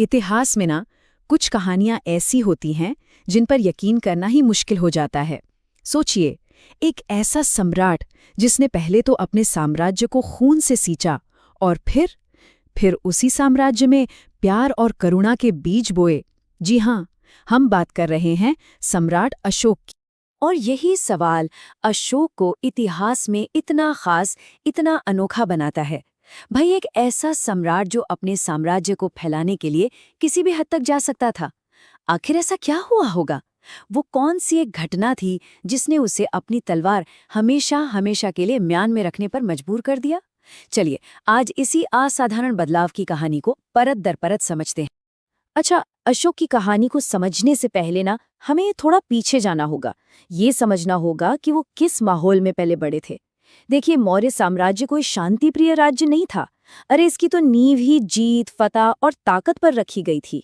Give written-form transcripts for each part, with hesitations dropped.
इतिहास में ना कुछ कहानियां ऐसी होती हैं जिन पर यकीन करना ही मुश्किल हो जाता है। सोचिए, एक ऐसा सम्राट जिसने पहले तो अपने साम्राज्य को खून से सींचा और फिर उसी साम्राज्य में प्यार और करुणा के बीज बोए। जी हाँ, हम बात कर रहे हैं सम्राट अशोक की। और यही सवाल अशोक को इतिहास में इतना खास, इतना अनोखा बनाता है। भाई, एक ऐसा सम्राट जो अपने साम्राज्य को फैलाने के लिए किसी भी हद तक जा सकता था। आखिर ऐसा क्या हुआ होगा? वो कौन सी एक घटना थी जिसने उसे अपनी तलवार हमेशा हमेशा के लिए म्यान में रखने पर मजबूर कर दिया? चलिए, आज इसी असाधारण बदलाव की कहानी को परत दर परत समझते हैं। अच्छा, अशोक की कहानी को समझने से पहले ना हमें थोड़ा पीछे जाना होगा। ये समझना होगा कि वो किस माहौल में पले बड़े थे। देखिए, मौर्य साम्राज्य कोई शांतिप्रिय राज्य नहीं था। अरे, इसकी तो नींव ही जीत, फतह और ताकत पर रखी गई थी।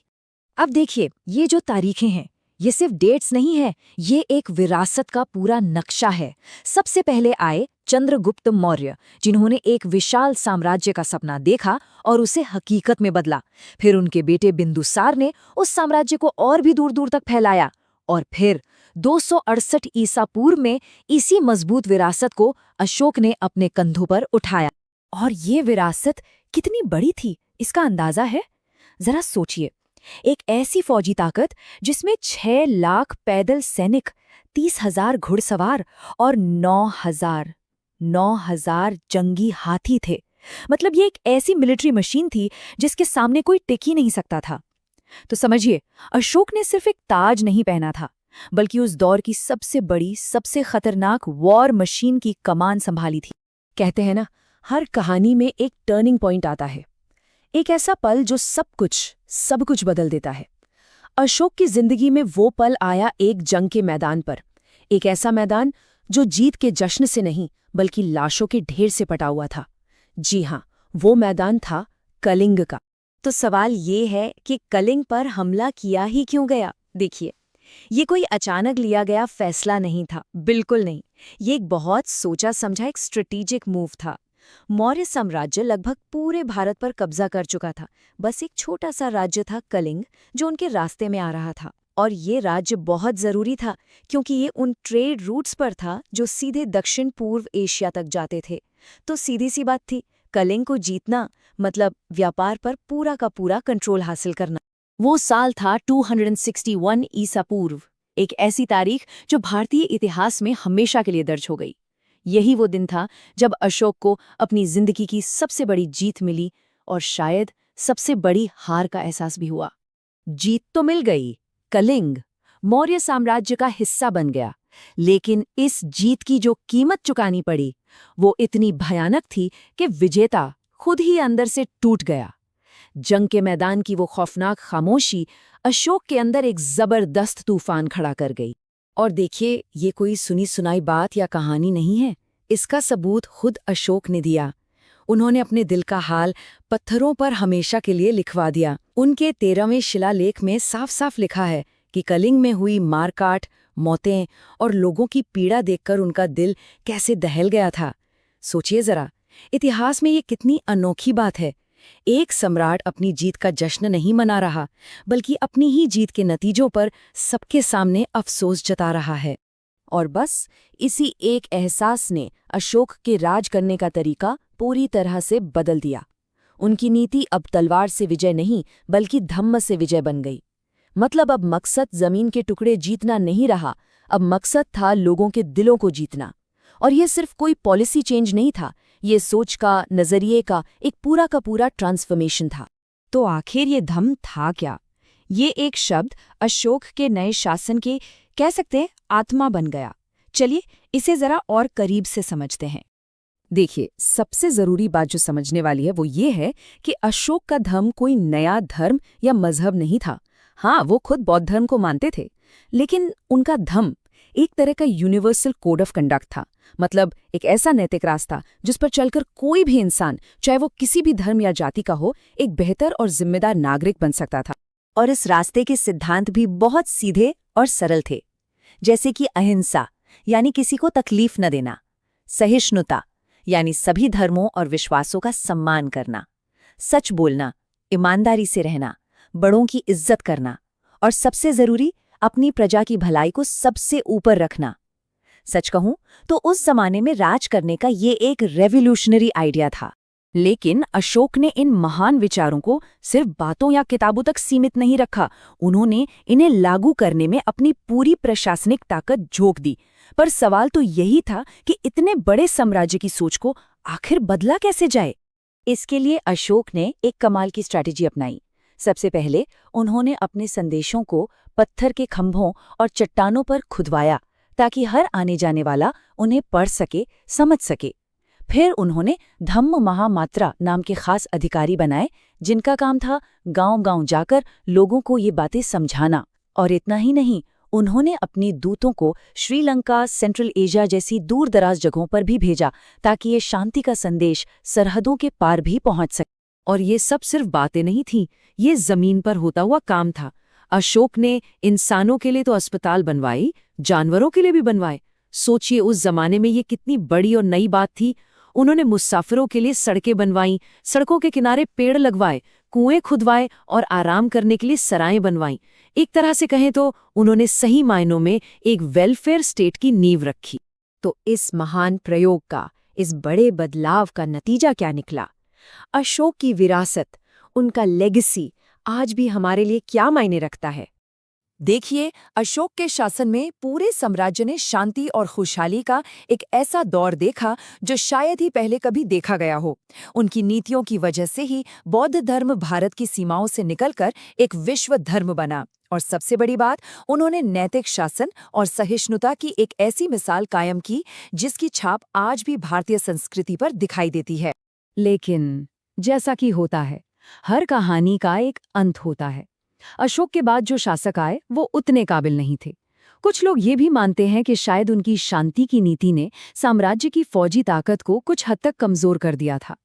अब देखिए, ये जो तारीखें हैं, ये सिर्फ डेट्स नहीं है, ये एक विरासत का पूरा नक्शा है। सबसे पहले आए चंद्रगुप्त मौर्य, जिन्होंने एक विशाल साम्राज्य का सपना देखा और उसे हकीकत में बदला। फिर उनके बेटे बिंदुसार ने उस साम्राज्य को और भी दूर दूर तक फैलाया। और फिर 268 ईसा पूर्व में इसी मजबूत विरासत को अशोक ने अपने कंधों पर उठाया। और ये विरासत कितनी बड़ी थी, इसका अंदाजा है? जरा सोचिए, एक ऐसी फौजी ताकत जिसमें 6 लाख पैदल सैनिक, 30,000 घुड़सवार और 9,000 जंगी हाथी थे। मतलब ये एक ऐसी मिलिट्री मशीन थी जिसके सामने कोई टिक ही नहीं सकता था। तो समझिए, अशोक ने सिर्फ एक ताज नहीं पहना था, बल्कि उस दौर की सबसे बड़ी, सबसे खतरनाक वॉर मशीन की कमान संभाली थी। कहते हैं ना, हर कहानी में एक टर्निंग पॉइंट आता है, एक ऐसा पल जो सब कुछ बदल देता है। अशोक की जिंदगी में वो पल आया एक जंग के मैदान पर। एक ऐसा मैदान जो जीत के जश्न से नहीं, बल्कि लाशों के ढेर से पटा हुआ था। जी हाँ, वो मैदान था कलिंग का। तो सवाल ये है कि कलिंग पर हमला किया ही क्यों गया? देखिए, ये कोई अचानक लिया गया फैसला नहीं था, बिल्कुल नहीं। ये एक बहुत सोचा समझा एक स्ट्रेटेजिक मूव था। मौर्य साम्राज्य लगभग पूरे भारत पर कब्जा कर चुका था। बस एक छोटा सा राज्य था कलिंग, जो उनके रास्ते में आ रहा था। और ये राज्य बहुत जरूरी था, क्योंकि ये उन ट्रेड रूट्स पर था जो सीधे दक्षिण पूर्व एशिया तक जाते थे। तो सीधी सी बात थी, कलिंग को जीतना मतलब व्यापार पर पूरा का पूरा कंट्रोल हासिल करना। वो साल था 261 ईसा पूर्व, एक ऐसी तारीख जो भारतीय इतिहास में हमेशा के लिए दर्ज हो गई। यही वो दिन था जब अशोक को अपनी जिंदगी की सबसे बड़ी जीत मिली, और शायद सबसे बड़ी हार का एहसास भी हुआ। जीत तो मिल गई, कलिंग मौर्य साम्राज्य का हिस्सा बन गया, लेकिन इस जीत की जो कीमत चुकानी पड़ी, वो इतनी भयानक थी कि विजेता खुद ही अंदर से टूट गया। जंग के मैदान की वो खौफनाक खामोशी अशोक के अंदर एक जबरदस्त तूफान खड़ा कर गई। और देखिए, ये कोई सुनी सुनाई बात या कहानी नहीं है, इसका सबूत खुद अशोक ने दिया। उन्होंने अपने दिल का हाल पत्थरों पर हमेशा के लिए लिखवा दिया। उनके 13वें शिलालेख में साफ साफ लिखा है कि कलिंग में हुई मारकाट, मौतें और लोगों की पीड़ा देखकर उनका दिल कैसे दहल गया था। सोचिए जरा, इतिहास में ये कितनी अनोखी बात है। एक सम्राट अपनी जीत का जश्न नहीं मना रहा, बल्कि अपनी ही जीत के नतीजों पर सबके सामने अफसोस जता रहा है। और बस इसी एक एहसास ने अशोक के राज करने का तरीका पूरी तरह से बदल दिया। उनकी नीति अब तलवार से विजय नहीं, बल्कि धम्म से विजय बन गई। मतलब अब मकसद जमीन के टुकड़े जीतना नहीं रहा, अब मकसद था लोगों के दिलों को जीतना। और यह सिर्फ कोई पॉलिसी चेंज नहीं था, ये सोच का, नजरिए का एक पूरा का पूरा ट्रांसफॉर्मेशन था। तो आखिर ये धम्म था क्या? ये एक शब्द अशोक के नए शासन के, कह सकते हैं, आत्मा बन गया। चलिए इसे जरा और करीब से समझते हैं। देखिए, सबसे जरूरी बात जो समझने वाली है वो ये है कि अशोक का धर्म कोई नया धर्म या मजहब नहीं था। हाँ, वो खुद बौद्ध धर्म को मानते थे, लेकिन उनका धम्म एक तरह का यूनिवर्सल कोड ऑफ कंडक्ट था। मतलब एक ऐसा नैतिक रास्ता जिस पर चलकर कोई भी इंसान, चाहे वो किसी भी धर्म या जाति का हो, एक बेहतर और जिम्मेदार नागरिक बन सकता था। और इस रास्ते के सिद्धांत भी बहुत सीधे और सरल थे, जैसे कि अहिंसा यानी किसी को तकलीफ न देना, सहिष्णुता यानी सभी धर्मों और विश्वासों का सम्मान करना, सच बोलना, ईमानदारी से रहना, बड़ों की इज्जत करना और सबसे जरूरी अपनी प्रजा की भलाई को सबसे ऊपर रखना। सच कहूं तो उस जमाने में राज करने का ये एक रेवोल्यूशनरी आइडिया था। लेकिन अशोक ने इन महान विचारों को सिर्फ बातों या किताबों तक सीमित नहीं रखा, उन्होंने इन्हें लागू करने में अपनी पूरी प्रशासनिक ताकत झोंक दी। पर सवाल तो यही था कि इतने बड़े साम्राज्य की सोच को आखिर बदला कैसे जाए। इसके लिए अशोक ने एक कमाल की स्ट्रैटेजी अपनाई। सबसे पहले उन्होंने अपने संदेशों को पत्थर के खंभों और चट्टानों पर खुदवाया ताकि हर आने जाने वाला उन्हें पढ़ सके, समझ सके। फिर उन्होंने धम्म महामात्रा नाम के खास अधिकारी बनाए, जिनका काम था गांव-गांव जाकर लोगों को ये बातें समझाना। और इतना ही नहीं, उन्होंने अपनी दूतों को श्रीलंका, सेंट्रल एशिया जैसी दूर दराज जगहों पर भी भेजा ताकि ये शांति का संदेश सरहदों के पार भी पहुंच सके। और ये सब सिर्फ बातें नहीं थीं, ये जमीन पर होता हुआ काम था। अशोक ने इंसानों के लिए तो अस्पताल बनवाए, जानवरों के लिए भी बनवाए। सोचिए उस जमाने में ये कितनी बड़ी और नई बात थी। उन्होंने मुसाफिरों के लिए सड़कें बनवाईं, सड़कों के किनारे पेड़ लगवाए, कुएं खुदवाए और आराम करने के लिए सराएं बनवाईं। एक तरह से कहें तो उन्होंने सही मायनों में एक वेलफेयर स्टेट की नींव रखी। तो इस महान प्रयोग का, इस बड़े बदलाव का नतीजा क्या निकला? अशोक की विरासत, उनका लेगेसी आज भी हमारे लिए क्या मायने रखता है? देखिए, अशोक के शासन में पूरे साम्राज्य ने शांति और खुशहाली का एक ऐसा दौर देखा जो शायद ही पहले कभी देखा गया हो। उनकी नीतियों की वजह से ही बौद्ध धर्म भारत की सीमाओं से निकलकर एक विश्व धर्म बना। और सबसे बड़ी बात, उन्होंने नैतिक शासन और सहिष्णुता की एक ऐसी मिसाल कायम की जिसकी छाप आज भी भारतीय संस्कृति पर दिखाई देती है। लेकिन जैसा कि होता है, हर कहानी का एक अंत होता है। अशोक के बाद जो शासक आए वो उतने काबिल नहीं थे। कुछ लोग ये भी मानते हैं कि शायद उनकी शांति की नीति ने साम्राज्य की फौजी ताकत को कुछ हद तक कमजोर कर दिया था।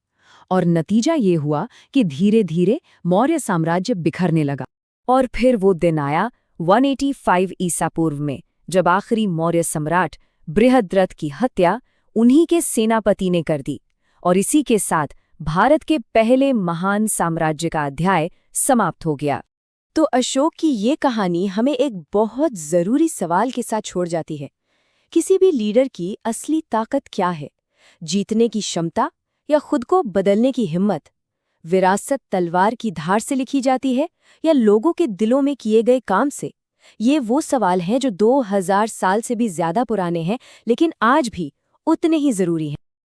और नतीजा ये हुआ कि धीरे धीरे मौर्य साम्राज्य बिखरने लगा। और फिर वो दिन आया 185 ईसा पूर्व में, जब आखिरी मौर्य सम्राट बृहद्रथ की हत्या उन्हीं के सेनापति ने कर दी। और इसी के साथ भारत के पहले महान साम्राज्य का अध्याय समाप्त हो गया। तो अशोक की ये कहानी हमें एक बहुत ज़रूरी सवाल के साथ छोड़ जाती है। किसी भी लीडर की असली ताकत क्या है? जीतने की क्षमता या खुद को बदलने की हिम्मत? विरासत तलवार की धार से लिखी जाती है या लोगों के दिलों में किए गए काम से? ये वो सवाल हैं जो 2000 साल से भी ज़्यादा पुराने हैं, लेकिन आज भी उतने ही ज़रूरी हैं।